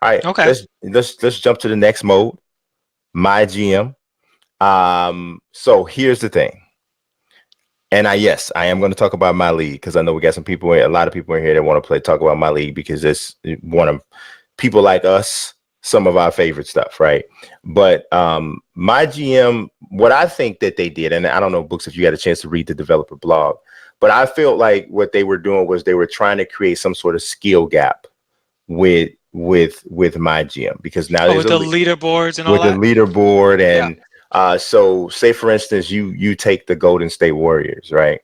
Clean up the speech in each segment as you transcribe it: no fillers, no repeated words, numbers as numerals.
All right, Okay. let's jump to the next mode, MyGM. So here's the thing. And yes, I am going to talk about my league because I know we got a lot of people in here that want to talk about my league because it's one of people like us, some of our favorite stuff, right? But my GM, what I think that they did, and I don't know, Books, if you had a chance to read the developer blog, but I felt like what they were doing was they were trying to create some sort of skill gap with my GM because now Oh, there's with the leaderboards and all with the that. leaderboard Yeah. and so say for instance you take the Golden State Warriors, right?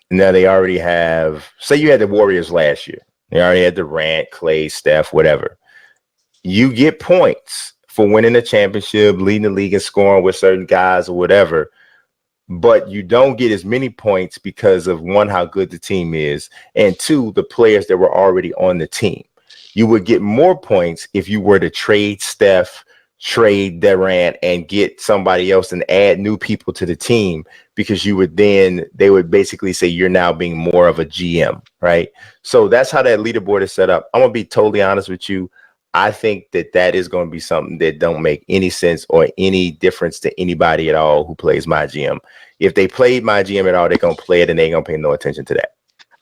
Now they already have, say you had the Warriors last year. They already had Durant, Clay, Steph, whatever. You get points for winning the championship, leading the league and scoring with certain guys or whatever. But you don't get as many points because of one, how good the team is, and two, the players that were already on the team. You would get more points if you were to trade Steph, trade Durant, and get somebody else and add new people to the team because they would basically say you're now being more of a GM, right? So that's how that leaderboard is set up. I'm gonna be totally honest with you. I think that is going to be something that don't make any sense or any difference to anybody at all who plays my GM. If they played my GM at all, they're going to play it and they ain't going to pay no attention to that.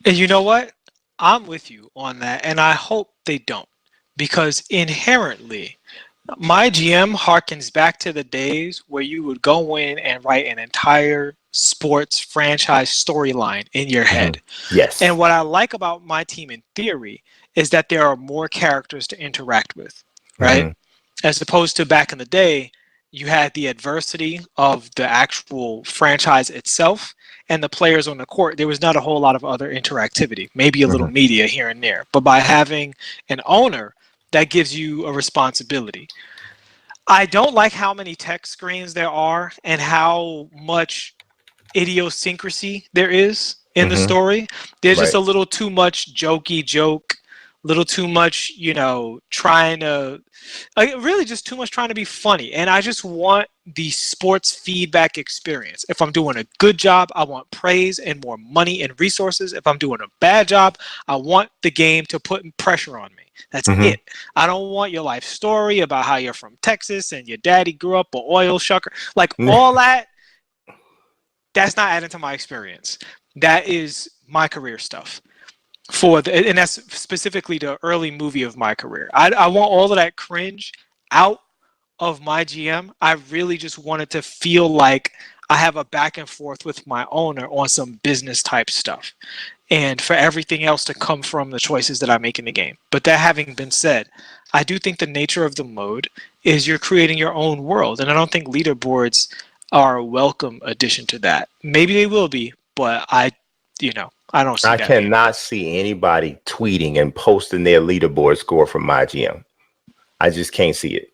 And you know what? I'm with you on that, and I hope they don't, because inherently, my GM harkens back to the days where you would go in and write an entire sports franchise storyline in your Mhm. head. Yes. And what I like about my team in theory is that there are more characters to interact with, right? Mhm. As opposed to back in the day, you had the adversity of the actual franchise itself and the players on the court. There was not a whole lot of other interactivity, maybe a little Mhm. media here and there. But by having an owner, that gives you a responsibility. I don't like how many tech screens there are and how much idiosyncrasy there is in the Mhm. story. There's just Right. a little too much jokey joke, little too much, trying to, like, really just too much trying to be funny. And I just want the sports feedback experience. If I'm doing a good job, I want praise and more money and resources. If I'm doing a bad job, I want the game to put pressure on me. That's Mhm. it. I don't want your life story about how you're from Texas and your daddy grew up an oil shucker. Like all that, that's not adding to my experience. That is my career stuff and that's specifically the early movie of my career. I want all of that cringe out of my GM. I really just wanted to feel like I have a back and forth with my owner on some business type stuff, and for everything else to come from the choices that I make in the game. But that having been said, I do think the nature of the mode is you're creating your own world, and I don't think leaderboards are a welcome addition to that. Maybe they will be, but I don't see I that being one. cannot see anybody tweeting and posting their leaderboard score from my GM. I just can't see it.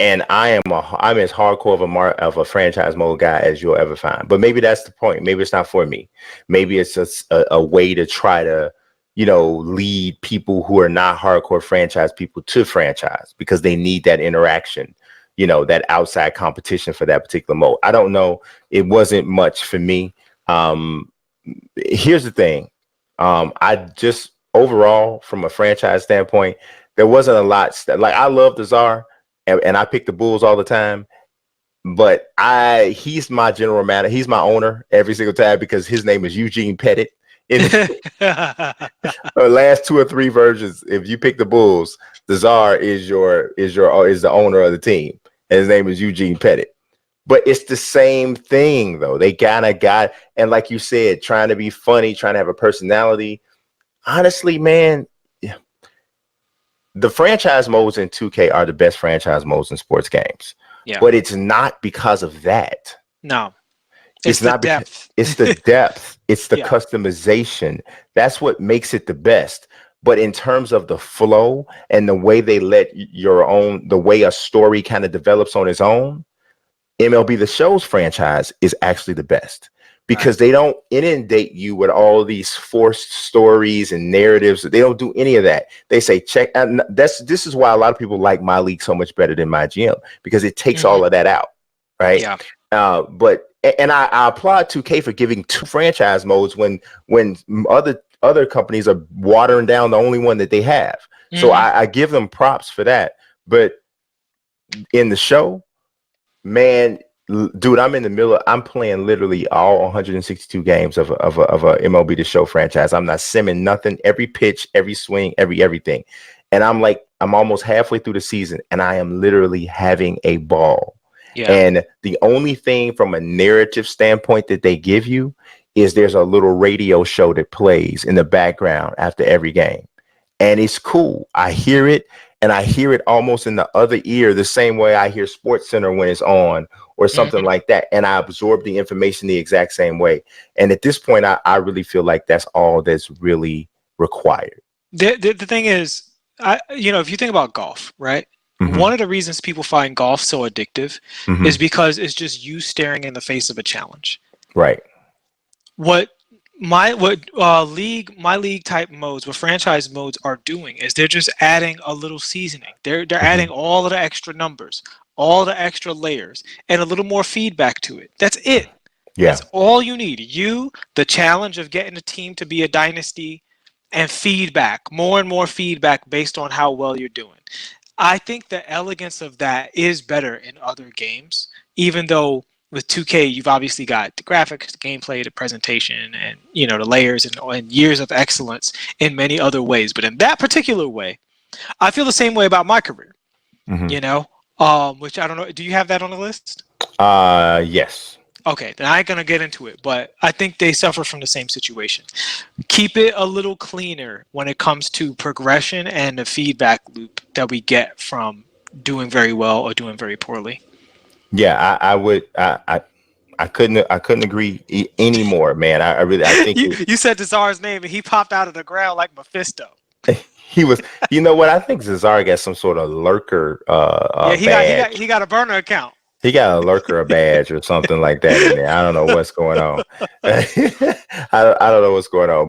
And I'm as hardcore of a franchise mode guy as you'll ever find. But maybe that's the point. Maybe it's not for me. Maybe it's just a way to try to, lead people who are not hardcore franchise people to franchise because they need that interaction, that outside competition for that particular mode. I don't know. It wasn't much for me. Um, Here's the thing. I just overall, from a franchise standpoint, there wasn't a lot. Like I love the Czar, and I pick the Bulls all the time. But he's my general manager. He's my owner every single time because his name is Eugene Pettit. In the last two or three versions, if you pick the Bulls, the Czar is the owner of the team, and his name is Eugene Pettit. But it's the same thing, though. They kind of and like you said, trying to be funny, trying to have a personality. Honestly, man, the franchise modes in 2K are the best franchise modes in sports games. Yeah. But it's not because of that. No, it's It's the not because depth. it's the depth, it's the Yeah. customization. That's what makes it the best. But in terms of the flow and the way they the way a story kind of develops on its own, MLB The Show's franchise is actually the best Right. because they don't inundate you with all these forced stories and narratives. They don't do any of that. They say check, and this is why a lot of people like my league so much better than my GM because it takes Hmm. all of that out, right? Yeah. But I applaud 2K for giving two franchise modes when other companies are watering down the only one that they have. So I give them props for that. But in the show, man, dude, I'm in the middle. I'm playing literally all 162 games of a MLB The Show franchise. I'm not simming nothing. Every pitch, every swing, everything. And I'm almost halfway through the season, and I am literally having a ball. Yeah. And the only thing from a narrative standpoint that they give you is there's a little radio show that plays in the background after every game. And it's cool. I hear it, and I hear it almost in the other ear, the same way I hear Sports Center when it's on or something like that. And I absorb the information the exact same way. And at this point, I really feel like that's all that's really required. The thing is, if you think about golf, right? One of the reasons people find golf so addictive is because it's just you staring in the face of a challenge. Right. What my league type modes, what franchise modes are doing is they're just adding a little seasoning. They're adding all of the extra numbers, all the extra layers, and a little more feedback to it. That's it. Yeah. That's all you need. The challenge of getting a team to be a dynasty, and feedback, more and more feedback based on how well you're doing. I think the elegance of that is better in other games, even though with 2K, you've obviously got the graphics, the gameplay, the presentation, and the layers and years of excellence in many other ways. But in that particular way, I feel the same way about my career. Which I don't know. Do you have that on the list? Yes. Okay, then I ain't gonna get into it, but I think they suffer from the same situation. Keep it a little cleaner when it comes to progression and the feedback loop that we get from doing very well or doing very poorly. Yeah, I would. I couldn't agree anymore, man. I think you said Cesar's name and he popped out of the ground like Mephisto. He was. You know what? I think Cesar got some sort of lurker. He got a burner account. He got a lurker badge or something like that in there. I don't know what's going on. I don't know what's going on.